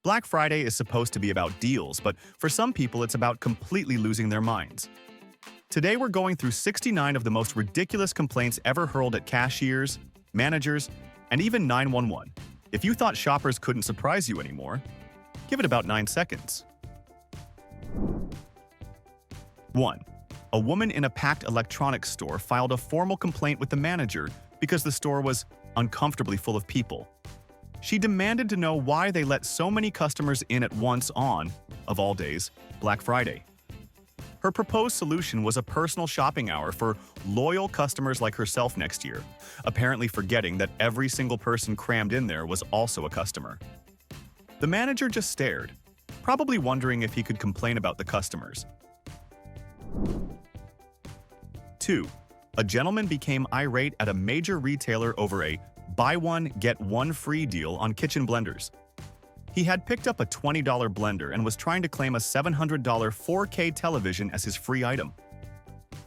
Black Friday is supposed to be about deals, but for some people it's about completely losing their minds. Today we're going through 69 of the most ridiculous complaints ever hurled at cashiers, managers, and even 911. If you thought shoppers couldn't surprise you anymore, give it about 9 seconds. 1. A woman in a packed electronics store filed a formal complaint with the manager because the store was uncomfortably full of people. She demanded to know why they let so many customers in at once on, of all days, Black Friday. Her proposed solution was a personal shopping hour for loyal customers like herself next year, apparently forgetting that every single person crammed in there was also a customer. The manager just stared, probably wondering if he could complain about the customers. 2. A gentleman became irate at a major retailer over a buy one, get one free deal on kitchen blenders. He had picked up a $20 blender and was trying to claim a $700 4K television as his free item.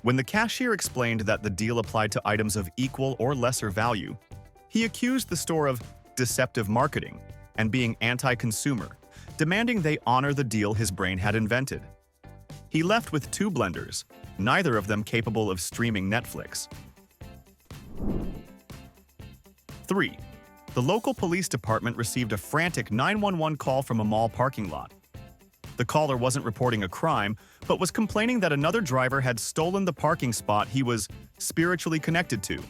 When the cashier explained that the deal applied to items of equal or lesser value, he accused the store of deceptive marketing and being anti-consumer, demanding they honor the deal his brain had invented. He left with 2 blenders, neither of them capable of streaming Netflix. 3. The local police department received a frantic 911 call from a mall parking lot. The caller wasn't reporting a crime, but was complaining that another driver had stolen the parking spot he was spiritually connected to.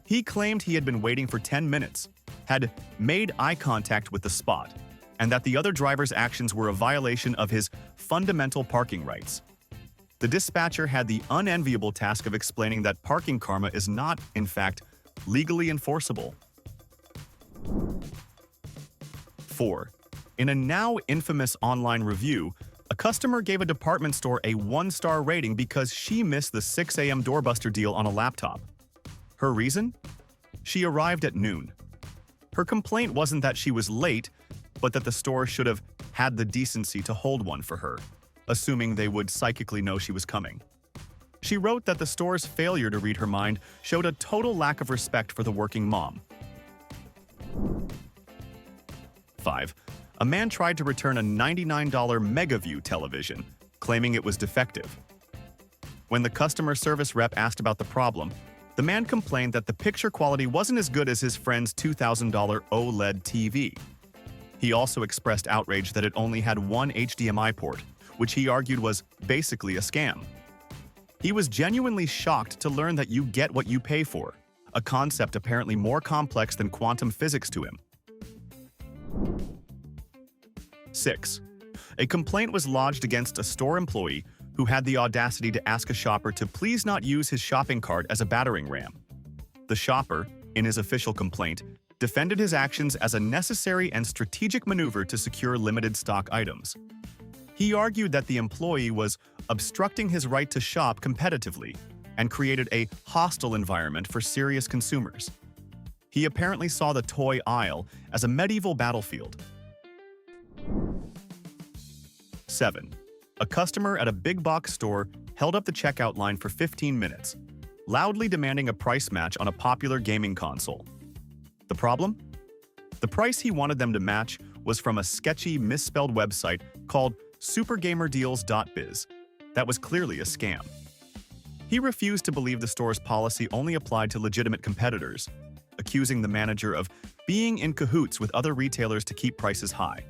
He claimed he had been waiting for 10 minutes, had made eye contact with the spot, and that the other driver's actions were a violation of his fundamental parking rights. The dispatcher had the unenviable task of explaining that parking karma is not, in fact, legally enforceable. 4. In a now infamous online review, a customer gave a department store a 1-star rating because she missed the 6 a.m. doorbuster deal on a laptop. Her reason? She arrived at noon. Her complaint wasn't that she was late, but that the store should have had the decency to hold one for her, assuming they would psychically know she was coming. She wrote that the store's failure to read her mind showed a total lack of respect for the working mom. 5. A man tried to return a $99 MegaView television, claiming it was defective. When the customer service rep asked about the problem, the man complained that the picture quality wasn't as good as his friend's $2,000 OLED TV. He also expressed outrage that it only had one HDMI port, which he argued was basically a scam. He was genuinely shocked to learn that you get what you pay for, a concept apparently more complex than quantum physics to him. 6. A complaint was lodged against a store employee who had the audacity to ask a shopper to please not use his shopping cart as a battering ram. The shopper, in his official complaint, defended his actions as a necessary and strategic maneuver to secure limited stock items. He argued that the employee was obstructing his right to shop competitively and created a hostile environment for serious consumers. He apparently saw the toy aisle as a medieval battlefield. 7. A customer at a big box store held up the checkout line for 15 minutes, loudly demanding a price match on a popular gaming console. The problem? The price he wanted them to match was from a sketchy, misspelled website called supergamerdeals.biz. That was clearly a scam. He refused to believe the store's policy only applied to legitimate competitors, accusing the manager of being in cahoots with other retailers to keep prices high.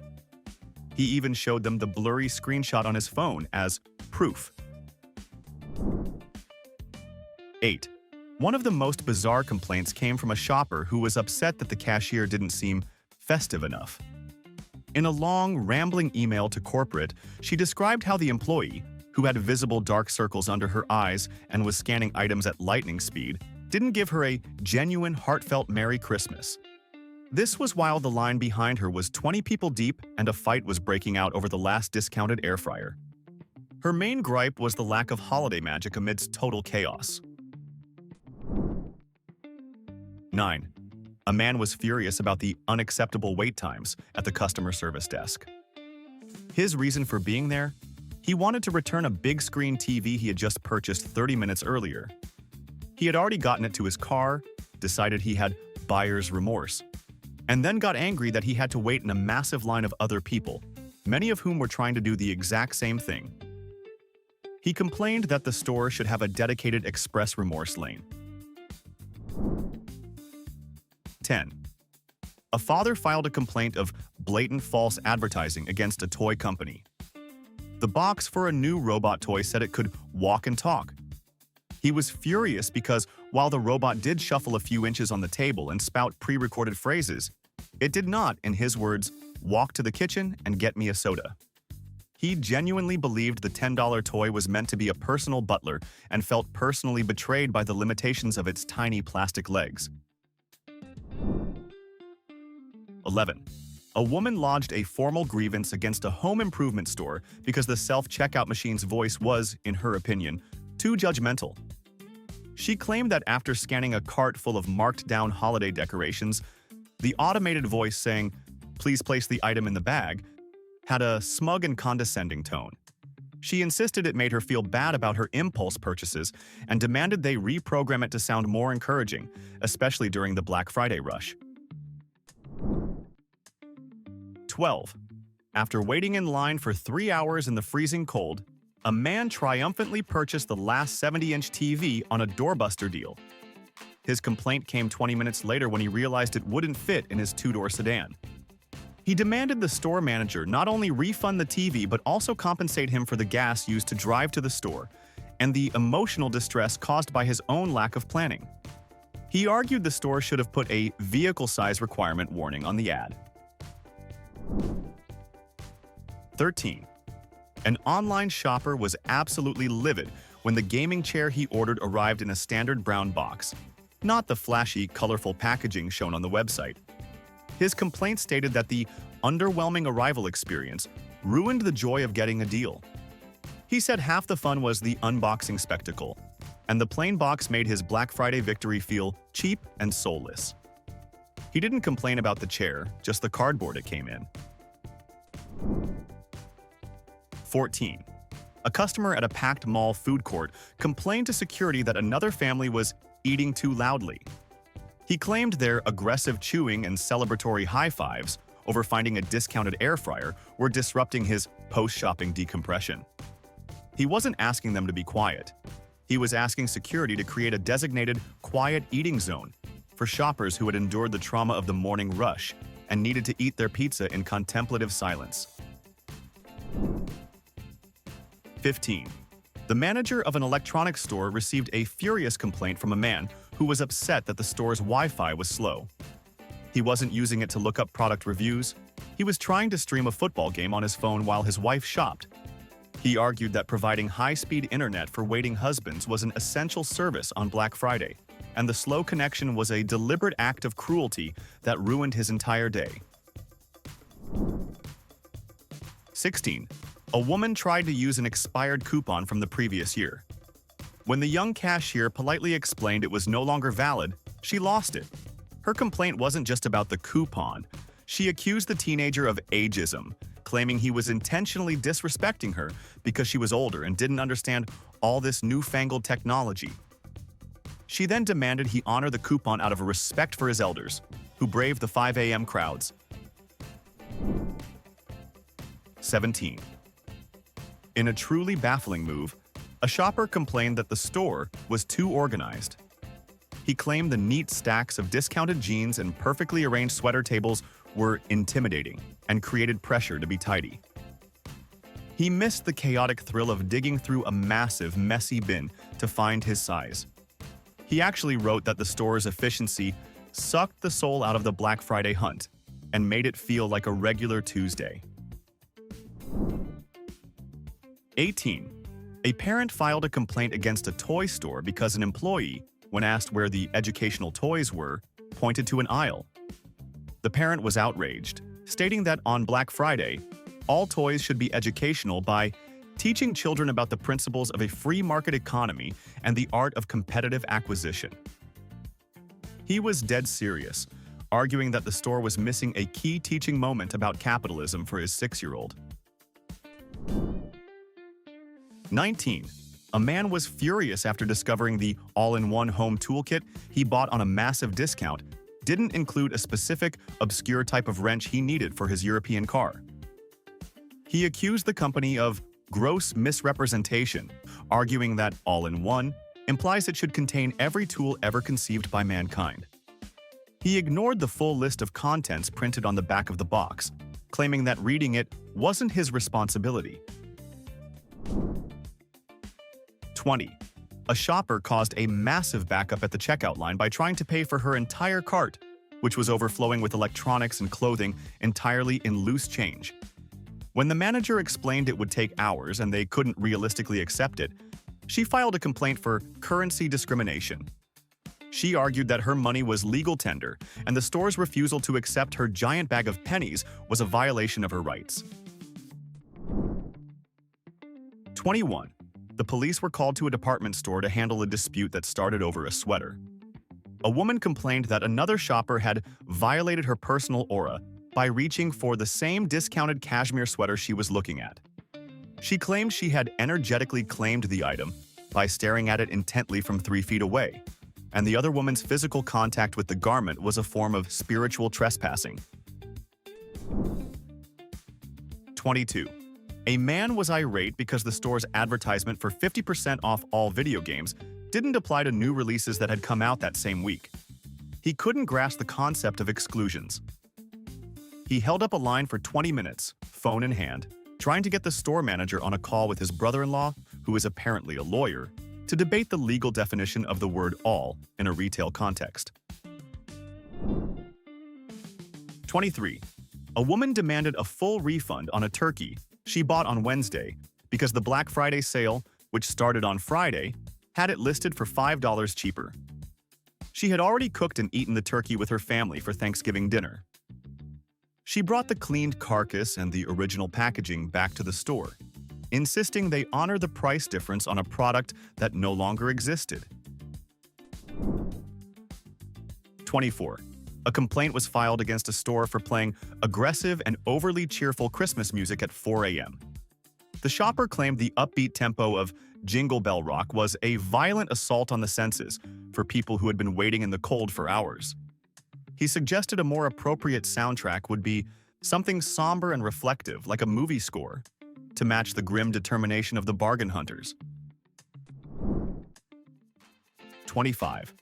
He even showed them the blurry screenshot on his phone as proof. 8. One of the most bizarre complaints came from a shopper who was upset that the cashier didn't seem festive enough. In a long, rambling email to corporate, she described how the employee, who had visible dark circles under her eyes and was scanning items at lightning speed, didn't give her a genuine, heartfelt Merry Christmas. This was while the line behind her was 20 people deep and a fight was breaking out over the last discounted air fryer. Her main gripe was the lack of holiday magic amidst total chaos. 9. A man was furious about the unacceptable wait times at the customer service desk. His reason for being there? He wanted to return a big screen TV he had just purchased 30 minutes earlier. He had already gotten it to his car, decided he had buyer's remorse. and then got angry that he had to wait in a massive line of other people, many of whom were trying to do the exact same thing. He complained that the store should have a dedicated express remorse lane. 10. A father filed a complaint of blatant false advertising against a toy company. The box for a new robot toy said it could walk and talk. He was furious because while the robot did shuffle a few inches on the table and spout pre-recorded phrases, it did not, in his words, walk to the kitchen and get me a soda. He genuinely believed the $10 toy was meant to be a personal butler and felt personally betrayed by the limitations of its tiny plastic legs. 11. A woman lodged a formal grievance against a home improvement store because the self-checkout machine's voice was, in her opinion, too judgmental. She claimed that after scanning a cart full of marked-down holiday decorations, the automated voice saying, "Please place the item in the bag," had a smug and condescending tone. She insisted it made her feel bad about her impulse purchases and demanded they reprogram it to sound more encouraging, especially during the Black Friday rush. 12. After waiting in line for 3 hours in the freezing cold, a man triumphantly purchased the last 70-inch TV on a doorbuster deal. His complaint came 20 minutes later when he realized it wouldn't fit in his two-door sedan. He demanded the store manager not only refund the TV but also compensate him for the gas used to drive to the store and the emotional distress caused by his own lack of planning. He argued the store should have put a vehicle size requirement warning on the ad. 13. An online shopper was absolutely livid when the gaming chair he ordered arrived in a standard brown box, not the flashy, colorful packaging shown on the website. His complaint stated that the underwhelming arrival experience ruined the joy of getting a deal. He said half the fun was the unboxing spectacle, and the plain box made his Black Friday victory feel cheap and soulless. He didn't complain about the chair, just the cardboard it came in. 14. A customer at a packed mall food court complained to security that another family was eating too loudly. He claimed their aggressive chewing and celebratory high fives over finding a discounted air fryer were disrupting his post-shopping decompression. He wasn't asking them to be quiet. He was asking security to create a designated quiet eating zone for shoppers who had endured the trauma of the morning rush and needed to eat their pizza in contemplative silence. 15. The manager of an electronics store received a furious complaint from a man who was upset that the store's Wi-Fi was slow. He wasn't using it to look up product reviews. He was trying to stream a football game on his phone while his wife shopped. He argued that providing high-speed internet for waiting husbands was an essential service on Black Friday, and the slow connection was a deliberate act of cruelty that ruined his entire day. 16. A woman tried to use an expired coupon from the previous year. When the young cashier politely explained it was no longer valid, she lost it. Her complaint wasn't just about the coupon. She accused the teenager of ageism, claiming he was intentionally disrespecting her because she was older and didn't understand all this newfangled technology. She then demanded he honor the coupon out of respect for his elders, who braved the 5 a.m. crowds. 17. In a truly baffling move, a shopper complained that the store was too organized. He claimed the neat stacks of discounted jeans and perfectly arranged sweater tables were intimidating and created pressure to be tidy. He missed the chaotic thrill of digging through a massive, messy bin to find his size. He actually wrote that the store's efficiency sucked the soul out of the Black Friday hunt and made it feel like a regular Tuesday. 18. A parent filed a complaint against a toy store because an employee, when asked where the educational toys were, pointed to an aisle. The parent was outraged, stating that on Black Friday, all toys should be educational by teaching children about the principles of a free market economy and the art of competitive acquisition. He was dead serious, arguing that the store was missing a key teaching moment about capitalism for his 6-year-old. 19. A man was furious after discovering the all-in-one home toolkit he bought on a massive discount didn't include a specific, obscure type of wrench he needed for his European car. He accused the company of gross misrepresentation, arguing that all-in-one implies it should contain every tool ever conceived by mankind. He ignored the full list of contents printed on the back of the box, claiming that reading it wasn't his responsibility. 20. A shopper caused a massive backup at the checkout line by trying to pay for her entire cart, which was overflowing with electronics and clothing entirely in loose change. When the manager explained it would take hours and they couldn't realistically accept it, she filed a complaint for currency discrimination. She argued that her money was legal tender, and the store's refusal to accept her giant bag of pennies was a violation of her rights. 21. The police were called to a department store to handle a dispute that started over a sweater. A woman complained that another shopper had violated her personal aura by reaching for the same discounted cashmere sweater she was looking at. She claimed she had energetically claimed the item by staring at it intently from 3 feet away, and the other woman's physical contact with the garment was a form of spiritual trespassing. 22. A man was irate because the store's advertisement for 50% off all video games didn't apply to new releases that had come out that same week. He couldn't grasp the concept of exclusions. He held up a line for 20 minutes, phone in hand, trying to get the store manager on a call with his brother-in-law, who is apparently a lawyer, to debate the legal definition of the word all in a retail context. 23. A woman demanded a full refund on a turkey she bought on Wednesday because the Black Friday sale, which started on Friday, had it listed for $5 cheaper. She had already cooked and eaten the turkey with her family for Thanksgiving dinner. She brought the cleaned carcass and the original packaging back to the store, insisting they honor the price difference on a product that no longer existed. 24. A complaint was filed against a store for playing aggressive and overly cheerful Christmas music at 4 a.m. The shopper claimed the upbeat tempo of Jingle Bell Rock was a violent assault on the senses for people who had been waiting in the cold for hours. He suggested a more appropriate soundtrack would be something somber and reflective, like a movie score, to match the grim determination of the bargain hunters. 25.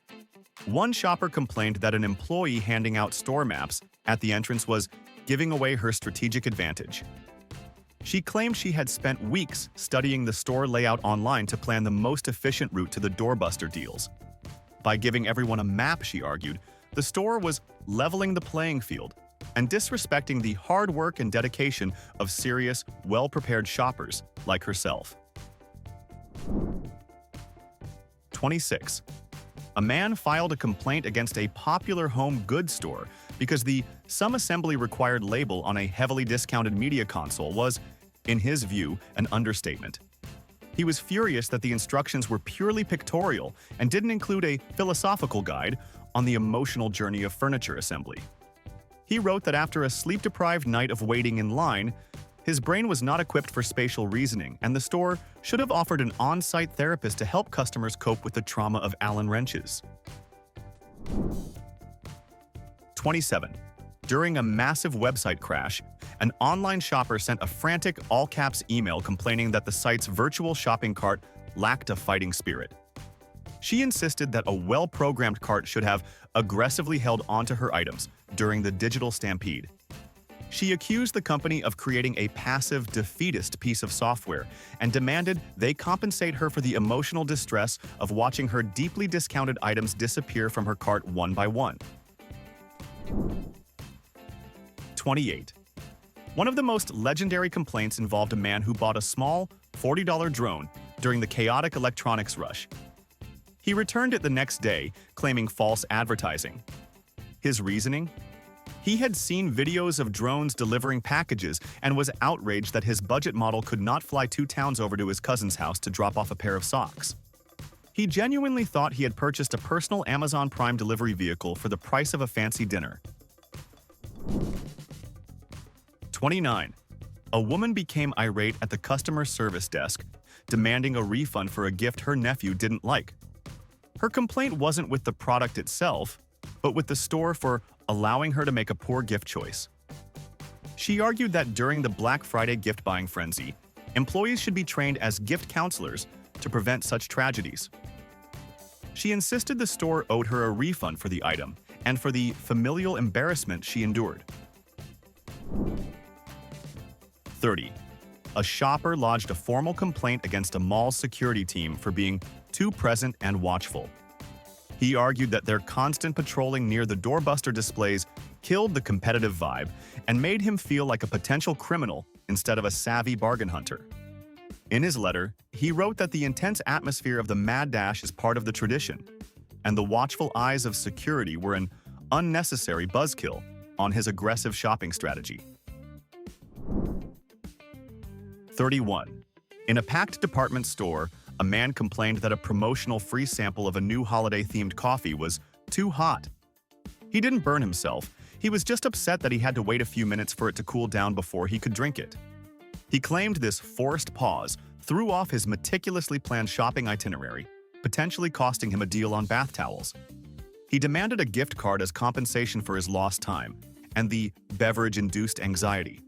One shopper complained that an employee handing out store maps at the entrance was giving away her strategic advantage. She claimed she had spent weeks studying the store layout online to plan the most efficient route to the doorbuster deals. By giving everyone a map, she argued, the store was leveling the playing field and disrespecting the hard work and dedication of serious, well-prepared shoppers like herself. 26. A man filed a complaint against a popular home goods store because the some assembly required label on a heavily discounted media console was, in his view, an understatement. He was furious that the instructions were purely pictorial and didn't include a philosophical guide on the emotional journey of furniture assembly. He wrote that after a sleep-deprived night of waiting in line, his brain was not equipped for spatial reasoning, and the store should have offered an on-site therapist to help customers cope with the trauma of Allen wrenches. 27. During a massive website crash, an online shopper sent a frantic all-caps email complaining that the site's virtual shopping cart lacked a fighting spirit. She insisted that a well-programmed cart should have aggressively held onto her items during the digital stampede. She accused the company of creating a passive, defeatist piece of software and demanded they compensate her for the emotional distress of watching her deeply discounted items disappear from her cart one by one. 28. One of the most legendary complaints involved a man who bought a small, $40 drone during the chaotic electronics rush. He returned it the next day, claiming false advertising. His reasoning? He had seen videos of drones delivering packages and was outraged that his budget model could not fly 2 towns over to his cousin's house to drop off a pair of socks. He genuinely thought he had purchased a personal Amazon Prime delivery vehicle for the price of a fancy dinner. 29. A woman became irate at the customer service desk, demanding a refund for a gift her nephew didn't like. Her complaint wasn't with the product itself, but with the store for allowing her to make a poor gift choice. She argued that during the Black Friday gift-buying frenzy, employees should be trained as gift counselors to prevent such tragedies. She insisted the store owed her a refund for the item and for the familial embarrassment she endured. 30. A shopper lodged a formal complaint against a mall's security team for being too present and watchful. He argued that their constant patrolling near the doorbuster displays killed the competitive vibe and made him feel like a potential criminal instead of a savvy bargain hunter. In his letter, he wrote that the intense atmosphere of the mad dash is part of the tradition, and the watchful eyes of security were an unnecessary buzzkill on his aggressive shopping strategy. 31. In a packed department store, a man complained that a promotional free sample of a new holiday-themed coffee was too hot. He didn't burn himself. He was just upset that he had to wait a few minutes for it to cool down before he could drink it. He claimed this forced pause threw off his meticulously planned shopping itinerary, potentially costing him a deal on bath towels. He demanded a gift card as compensation for his lost time and the beverage-induced anxiety.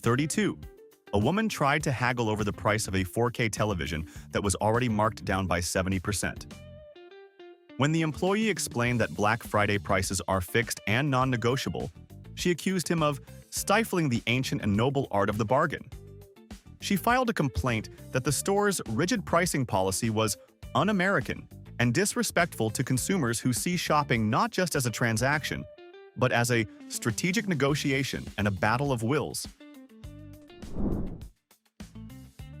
32. A woman tried to haggle over the price of a 4K television that was already marked down by 70%. When the employee explained that Black Friday prices are fixed and non-negotiable, she accused him of stifling the ancient and noble art of the bargain. She filed a complaint that the store's rigid pricing policy was un-American and disrespectful to consumers who see shopping not just as a transaction, but as a strategic negotiation and a battle of wills.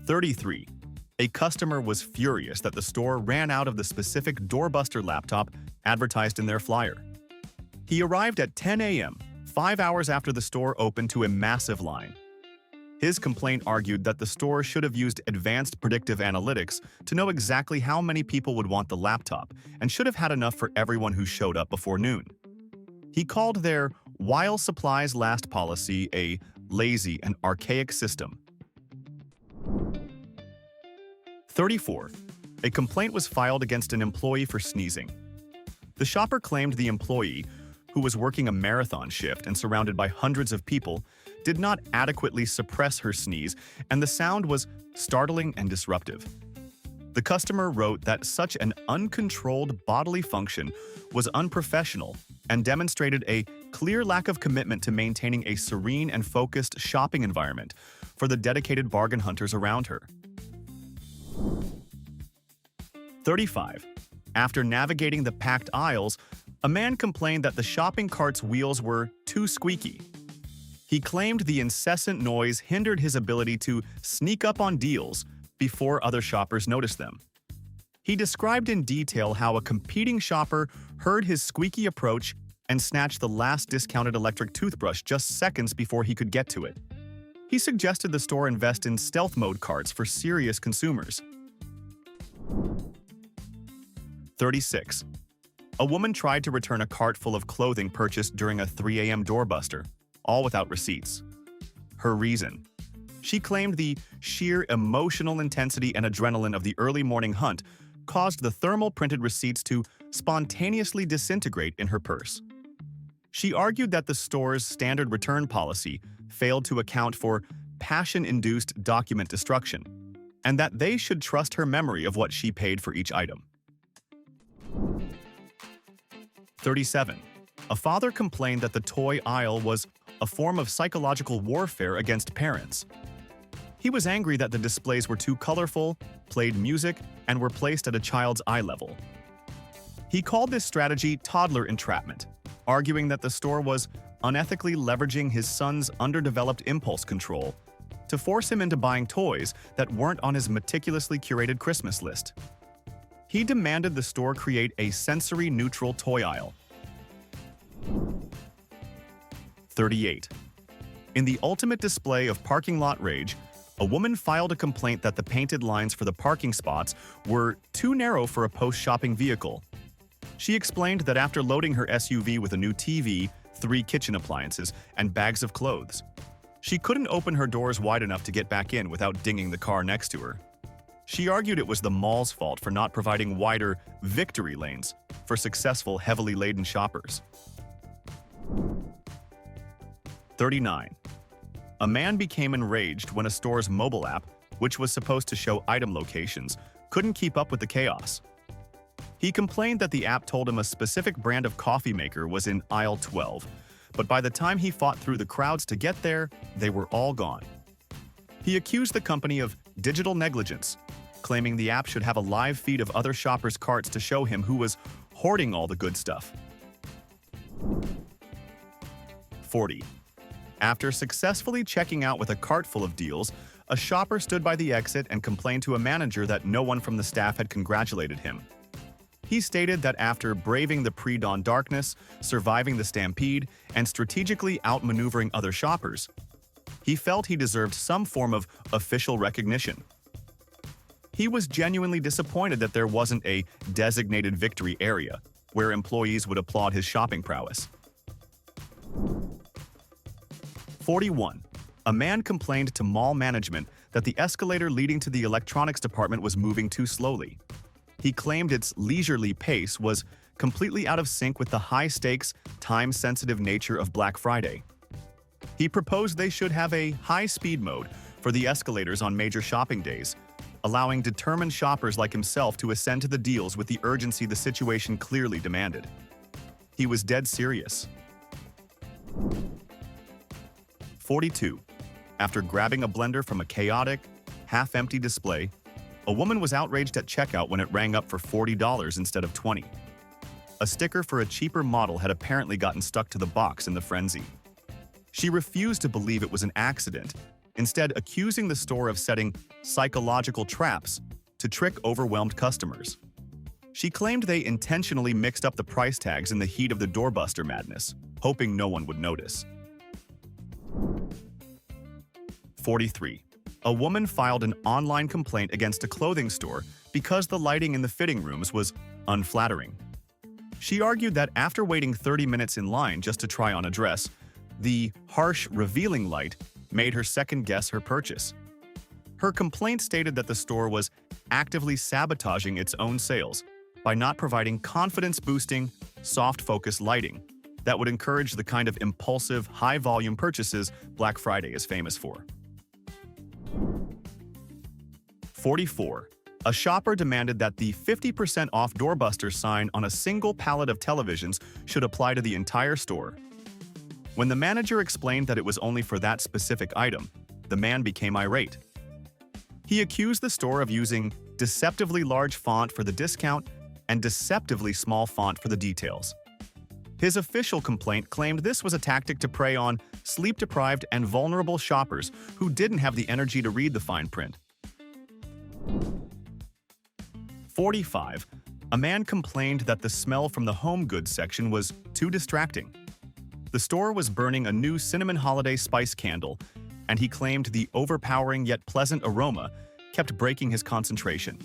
33. A customer was furious that the store ran out of the specific doorbuster laptop advertised in their flyer. He arrived at 10 a.m., 5 hours after the store opened, to a massive line. His complaint argued that the store should have used advanced predictive analytics to know exactly how many people would want the laptop and should have had enough for everyone who showed up before noon. He called their "while supplies last" policy a lazy and archaic system. 34. A complaint was filed against an employee for sneezing. The shopper claimed the employee, who was working a marathon shift and surrounded by hundreds of people, did not adequately suppress her sneeze, and the sound was startling and disruptive. The customer wrote that such an uncontrolled bodily function was unprofessional and demonstrated a clear lack of commitment to maintaining a serene and focused shopping environment for the dedicated bargain hunters around her. 35. After navigating the packed aisles, a man complained that the shopping cart's wheels were too squeaky. He claimed the incessant noise hindered his ability to sneak up on deals before other shoppers noticed them. He described in detail how a competing shopper heard his squeaky approach and snatched the last discounted electric toothbrush just seconds before he could get to it. He suggested the store invest in stealth mode carts for serious consumers. 36. A woman tried to return a cart full of clothing purchased during a 3 a.m. doorbuster, all without receipts. Her reason: she claimed the sheer emotional intensity and adrenaline of the early morning hunt caused the thermal printed receipts to spontaneously disintegrate in her purse. She argued that the store's standard return policy failed to account for passion-induced document destruction, and that they should trust her memory of what she paid for each item. 37. A father complained that the toy aisle was a form of psychological warfare against parents. He was angry that the displays were too colorful, played music, and were placed at a child's eye level. He called this strategy toddler entrapment, arguing that the store was unethically leveraging his son's underdeveloped impulse control to force him into buying toys that weren't on his meticulously curated Christmas list. He demanded the store create a sensory-neutral toy aisle. 38. In the ultimate display of parking lot rage, a woman filed a complaint that the painted lines for the parking spots were too narrow for a post-shopping vehicle. She explained that after loading her SUV with a new TV, 3 kitchen appliances, and bags of clothes, she couldn't open her doors wide enough to get back in without dinging the car next to her. She argued it was the mall's fault for not providing wider victory lanes for successful, heavily laden shoppers. 39. A man became enraged when a store's mobile app, which was supposed to show item locations, couldn't keep up with the chaos. He complained that the app told him a specific brand of coffee maker was in aisle 12, but by the time he fought through the crowds to get there, they were all gone. He accused the company of digital negligence, claiming the app should have a live feed of other shoppers' carts to show him who was hoarding all the good stuff. 40. After successfully checking out with a cart full of deals, a shopper stood by the exit and complained to a manager that no one from the staff had congratulated him. He stated that after braving the pre-dawn darkness, surviving the stampede, and strategically outmaneuvering other shoppers, he felt he deserved some form of official recognition. He was genuinely disappointed that there wasn't a designated victory area where employees would applaud his shopping prowess. 41. A man complained to mall management that the escalator leading to the electronics department was moving too slowly. He claimed its leisurely pace was completely out of sync with the high-stakes, time-sensitive nature of Black Friday. He proposed they should have a high-speed mode for the escalators on major shopping days, allowing determined shoppers like himself to ascend to the deals with the urgency the situation clearly demanded. He was dead serious. 42. After grabbing a blender from a chaotic, half-empty display, a woman was outraged at checkout when it rang up for $40 instead of $20. A sticker for a cheaper model had apparently gotten stuck to the box in the frenzy. She refused to believe it was an accident, instead accusing the store of setting psychological traps to trick overwhelmed customers. She claimed they intentionally mixed up the price tags in the heat of the doorbuster madness, hoping no one would notice. 43. A woman filed an online complaint against a clothing store because the lighting in the fitting rooms was unflattering. She argued that after waiting 30 minutes in line just to try on a dress, the harsh, revealing light made her second-guess her purchase. Her complaint stated that the store was actively sabotaging its own sales by not providing confidence-boosting, soft-focus lighting that would encourage the kind of impulsive, high-volume purchases Black Friday is famous for. 44. A shopper demanded that the 50% off doorbuster sign on a single pallet of televisions should apply to the entire store. When the manager explained that it was only for that specific item, the man became irate. He accused the store of using deceptively large font for the discount and deceptively small font for the details. His official complaint claimed this was a tactic to prey on sleep-deprived and vulnerable shoppers who didn't have the energy to read the fine print. 45. A man complained that the smell from the home goods section was too distracting. The store was burning a new cinnamon holiday spice candle, and he claimed the overpowering yet pleasant aroma kept breaking his concentration.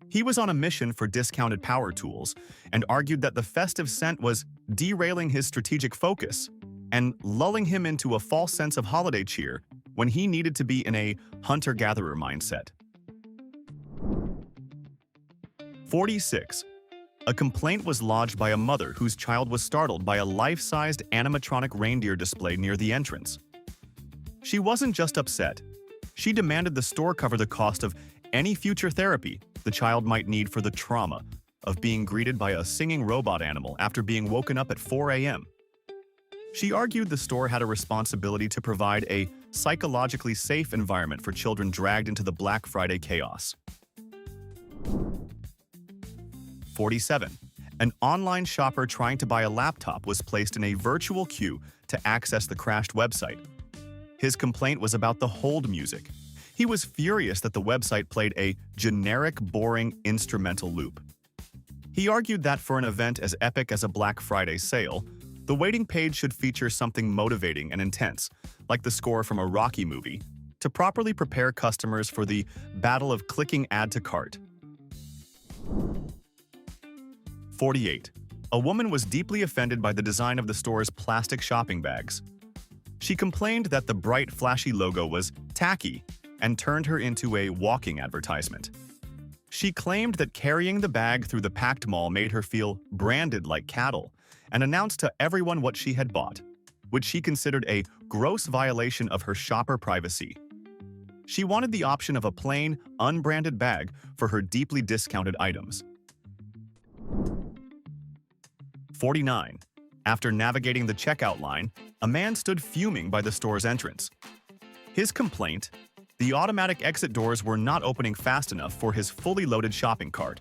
He was on a mission for discounted power tools and argued that the festive scent was derailing his strategic focus and lulling him into a false sense of holiday cheer when he needed to be in a hunter-gatherer mindset. 46. A complaint was lodged by a mother whose child was startled by a life-sized animatronic reindeer displayed near the entrance. She wasn't just upset. She demanded the store cover the cost of any future therapy the child might need for the trauma of being greeted by a singing robot animal after being woken up at 4 a.m. She argued the store had a responsibility to provide a psychologically safe environment for children dragged into the Black Friday chaos. 47. An online shopper trying to buy a laptop was placed in a virtual queue to access the crashed website. His complaint was about the hold music. He was furious that the website played a generic, boring instrumental loop. He argued that for an event as epic as a Black Friday sale, the waiting page should feature something motivating and intense, like the score from a Rocky movie, to properly prepare customers for the battle of clicking add to cart. 48. A woman was deeply offended by the design of the store's plastic shopping bags. She complained that the bright, flashy logo was tacky and turned her into a walking advertisement. She claimed that carrying the bag through the packed mall made her feel branded like cattle, and announced to everyone what she had bought, which she considered a gross violation of her shopper privacy. She wanted the option of a plain, unbranded bag for her deeply discounted items. 49. After navigating the checkout line, a man stood fuming by the store's entrance. His complaint: the automatic exit doors were not opening fast enough for his fully loaded shopping cart.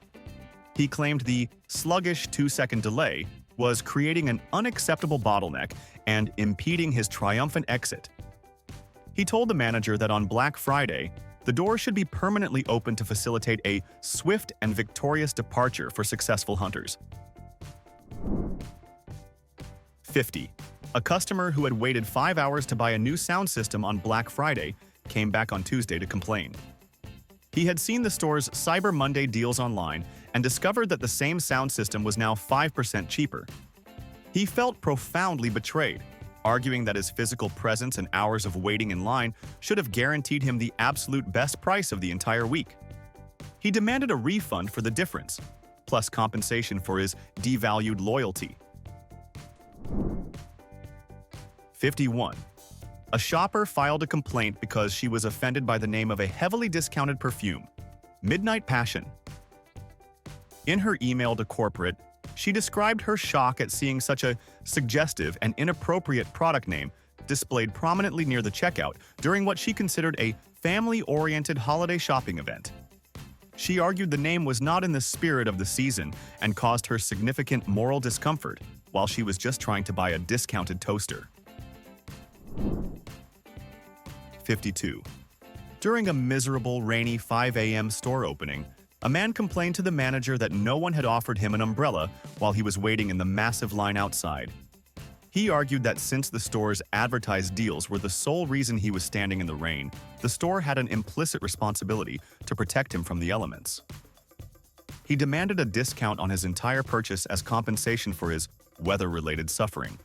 He claimed the sluggish 2-second delay was creating an unacceptable bottleneck and impeding his triumphant exit. He told the manager that on Black Friday, the door should be permanently open to facilitate a swift and victorious departure for successful hunters. 50. A customer who had waited 5 hours to buy a new sound system on Black Friday came back on Tuesday to complain. He had seen the store's Cyber Monday deals online and discovered that the same sound system was now 5% cheaper. He felt profoundly betrayed, arguing that his physical presence and hours of waiting in line should have guaranteed him the absolute best price of the entire week. He demanded a refund for the difference, plus compensation for his devalued loyalty. 51. A shopper filed a complaint because she was offended by the name of a heavily discounted perfume, Midnight Passion. In her email to corporate, she described her shock at seeing such a suggestive and inappropriate product name displayed prominently near the checkout during what she considered a family-oriented holiday shopping event. She argued the name was not in the spirit of the season and caused her significant moral discomfort while she was just trying to buy a discounted toaster. 52. During a miserable, rainy 5 a.m. store opening, a man complained to the manager that no one had offered him an umbrella while he was waiting in the massive line outside. He argued that since the store's advertised deals were the sole reason he was standing in the rain, the store had an implicit responsibility to protect him from the elements. He demanded a discount on his entire purchase as compensation for his weather-related suffering.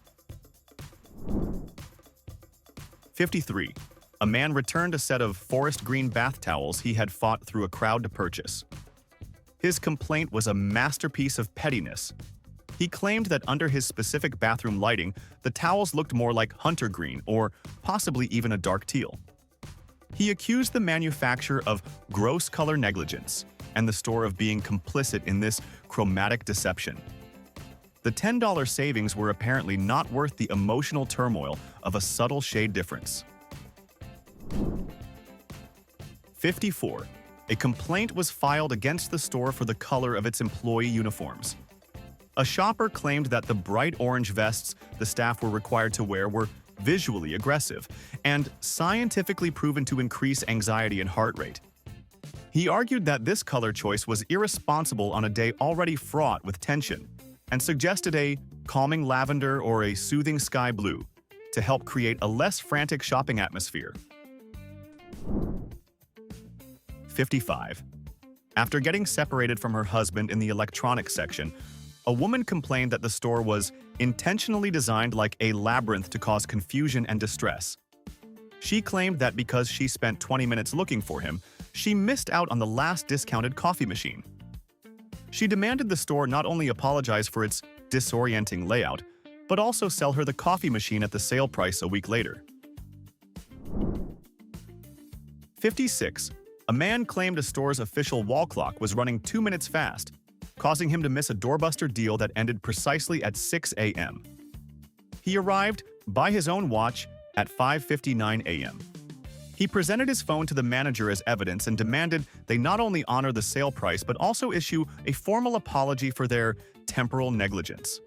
53. A man returned a set of forest green bath towels he had fought through a crowd to purchase. His complaint was a masterpiece of pettiness. He claimed that under his specific bathroom lighting, the towels looked more like hunter green or possibly even a dark teal. He accused the manufacturer of gross color negligence and the store of being complicit in this chromatic deception. The $10 savings were apparently not worth the emotional turmoil of a subtle shade difference. 54. A complaint was filed against the store for the color of its employee uniforms. A shopper claimed that the bright orange vests the staff were required to wear were visually aggressive and scientifically proven to increase anxiety and heart rate. He argued that this color choice was irresponsible on a day already fraught with tension, and suggested a calming lavender or a soothing sky blue to help create a less frantic shopping atmosphere. 55. After getting separated from her husband in the electronics section, a woman complained that the store was intentionally designed like a labyrinth to cause confusion and distress. She claimed that because she spent 20 minutes looking for him, she missed out on the last discounted coffee machine. She demanded the store not only apologize for its disorienting layout, but also sell her the coffee machine at the sale price a week later. 56. A man claimed a store's official wall clock was running 2 minutes fast, causing him to miss a doorbuster deal that ended precisely at 6 a.m. He arrived, by his own watch, at 5:59 a.m. He presented his phone to the manager as evidence and demanded they not only honor the sale price but also issue a formal apology for their temporal negligence.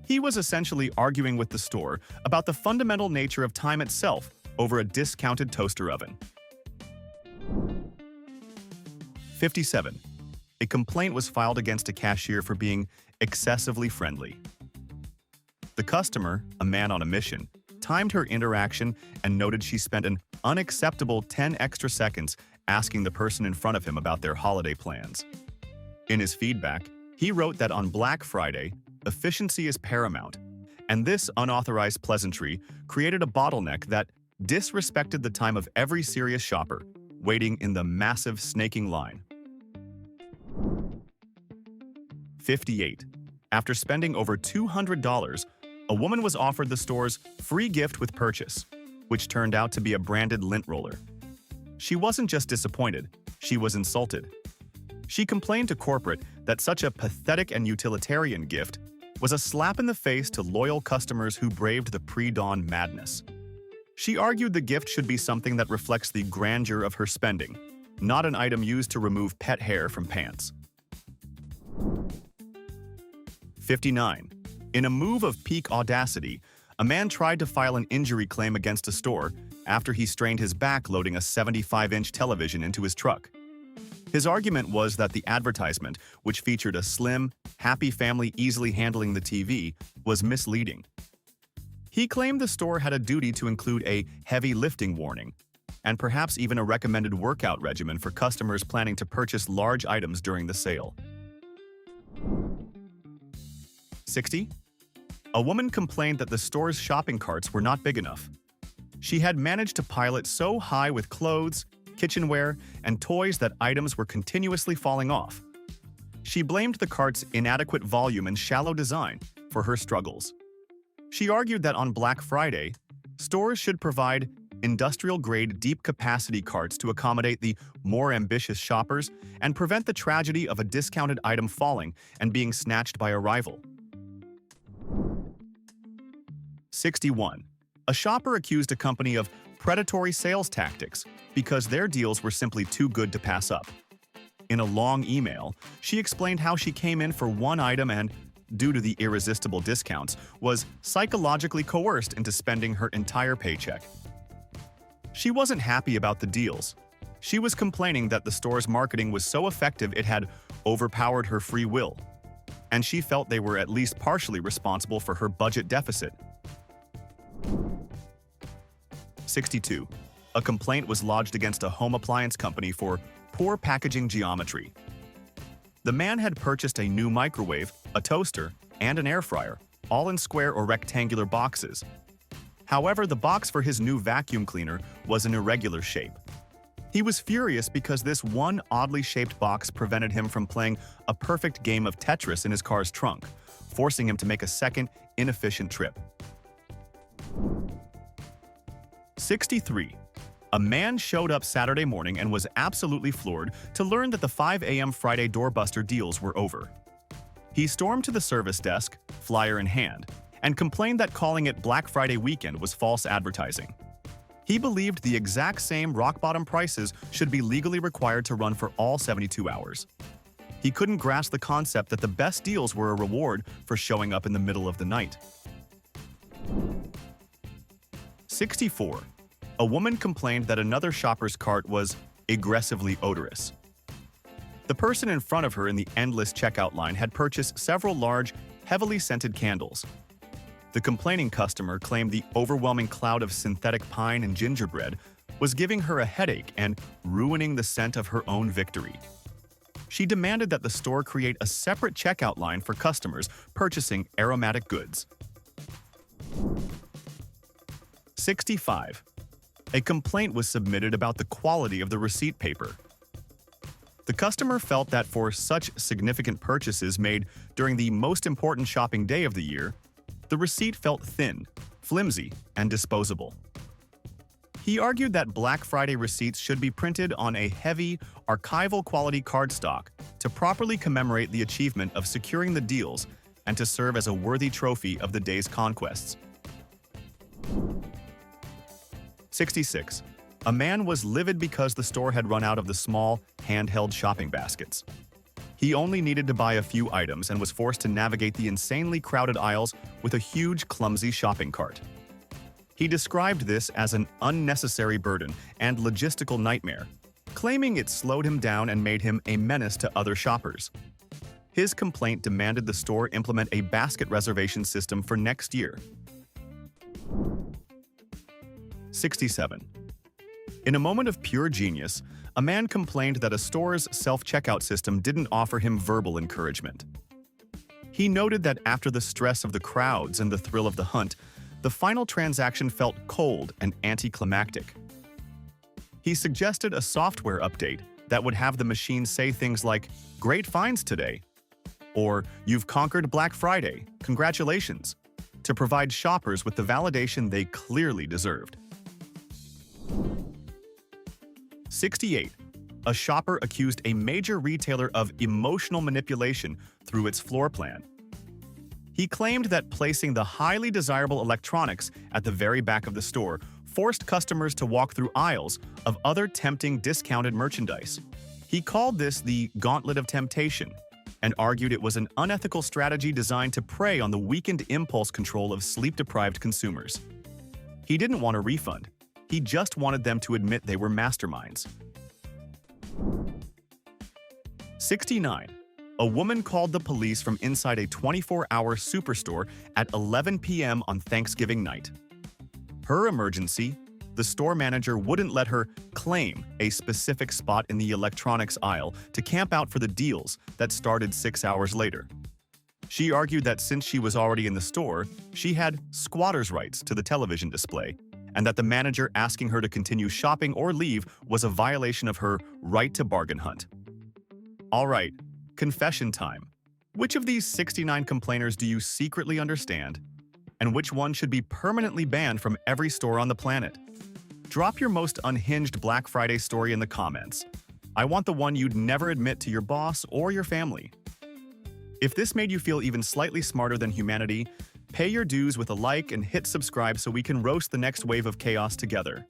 He was essentially arguing with the store about the fundamental nature of time itself over a discounted toaster oven. 57. A complaint was filed against a cashier for being excessively friendly. The customer, a man on a mission, timed her interaction and noted she spent an unacceptable 10 extra seconds asking the person in front of him about their holiday plans. In his feedback, he wrote that on Black Friday, efficiency is paramount, and this unauthorized pleasantry created a bottleneck that disrespected the time of every serious shopper, waiting in the massive snaking line. 58. After spending over $200, a woman was offered the store's free gift with purchase, which turned out to be a branded lint roller. She wasn't just disappointed, she was insulted. She complained to corporate that such a pathetic and utilitarian gift was a slap in the face to loyal customers who braved the pre-dawn madness. She argued the gift should be something that reflects the grandeur of her spending, not an item used to remove pet hair from pants. 59. In a move of peak audacity, a man tried to file an injury claim against a store after he strained his back loading a 75-inch television into his truck. His argument was that the advertisement, which featured a slim, happy family easily handling the TV, was misleading. He claimed the store had a duty to include a heavy lifting warning, and perhaps even a recommended workout regimen for customers planning to purchase large items during the sale. 60. A woman complained that the store's shopping carts were not big enough. She had managed to pile it so high with clothes, kitchenware, and toys that items were continuously falling off. She blamed the cart's inadequate volume and shallow design for her struggles. She argued that on Black Friday, stores should provide industrial-grade deep-capacity carts to accommodate the more ambitious shoppers and prevent the tragedy of a discounted item falling and being snatched by a rival. 61. A shopper accused a company of predatory sales tactics because their deals were simply too good to pass up. In a long email, she explained how she came in for one item and, due to the irresistible discounts, was psychologically coerced into spending her entire paycheck. She wasn't happy about the deals. She was complaining that the store's marketing was so effective it had overpowered her free will, and she felt they were at least partially responsible for her budget deficit. 62. A complaint was lodged against a home appliance company for poor packaging geometry. The man had purchased a new microwave, a toaster, and an air fryer, all in square or rectangular boxes. However, the box for his new vacuum cleaner was an irregular shape. He was furious because this one oddly shaped box prevented him from playing a perfect game of Tetris in his car's trunk, forcing him to make a second, inefficient trip. 63. A man showed up Saturday morning and was absolutely floored to learn that the 5 a.m. Friday doorbuster deals were over. He stormed to the service desk, flyer in hand, and complained that calling it Black Friday weekend was false advertising. He believed the exact same rock-bottom prices should be legally required to run for all 72 hours. He couldn't grasp the concept that the best deals were a reward for showing up in the middle of the night. 64. A woman complained that another shopper's cart was aggressively odorous. The person in front of her in the endless checkout line had purchased several large, heavily scented candles. The complaining customer claimed the overwhelming cloud of synthetic pine and gingerbread was giving her a headache and ruining the scent of her own victory. She demanded that the store create a separate checkout line for customers purchasing aromatic goods. 65. A complaint was submitted about the quality of the receipt paper. The customer felt that for such significant purchases made during the most important shopping day of the year, the receipt felt thin, flimsy, and disposable. He argued that Black Friday receipts should be printed on a heavy, archival-quality cardstock to properly commemorate the achievement of securing the deals and to serve as a worthy trophy of the day's conquests. 66. A man was livid because the store had run out of the small, handheld shopping baskets. He only needed to buy a few items and was forced to navigate the insanely crowded aisles with a huge, clumsy shopping cart. He described this as an unnecessary burden and logistical nightmare, claiming it slowed him down and made him a menace to other shoppers. His complaint demanded the store implement a basket reservation system for next year. 67. In a moment of pure genius, a man complained that a store's self-checkout system didn't offer him verbal encouragement. He noted that after the stress of the crowds and the thrill of the hunt, the final transaction felt cold and anticlimactic. He suggested a software update that would have the machine say things like, "Great finds today," or "You've conquered Black Friday, congratulations," to provide shoppers with the validation they clearly deserved. 68. A shopper accused a major retailer of emotional manipulation through its floor plan. He claimed that placing the highly desirable electronics at the very back of the store forced customers to walk through aisles of other tempting discounted merchandise. He called this the gauntlet of temptation and argued it was an unethical strategy designed to prey on the weakened impulse control of sleep-deprived consumers. He didn't want a refund. He just wanted them to admit they were masterminds. 69. A woman called the police from inside a 24-hour superstore at 11 p.m. on Thanksgiving night. Her emergency: the store manager wouldn't let her claim a specific spot in the electronics aisle to camp out for the deals that started 6 hours later. She argued that since she was already in the store, she had squatter's rights to the television display, and that the manager asking her to continue shopping or leave was a violation of her right to bargain hunt. All right, confession time. Which of these 69 complainers do you secretly understand? And which one should be permanently banned from every store on the planet? Drop your most unhinged Black Friday story in the comments. I want the one you'd never admit to your boss or your family. If this made you feel even slightly smarter than humanity, pay your dues with a like and hit subscribe so we can roast the next wave of chaos together.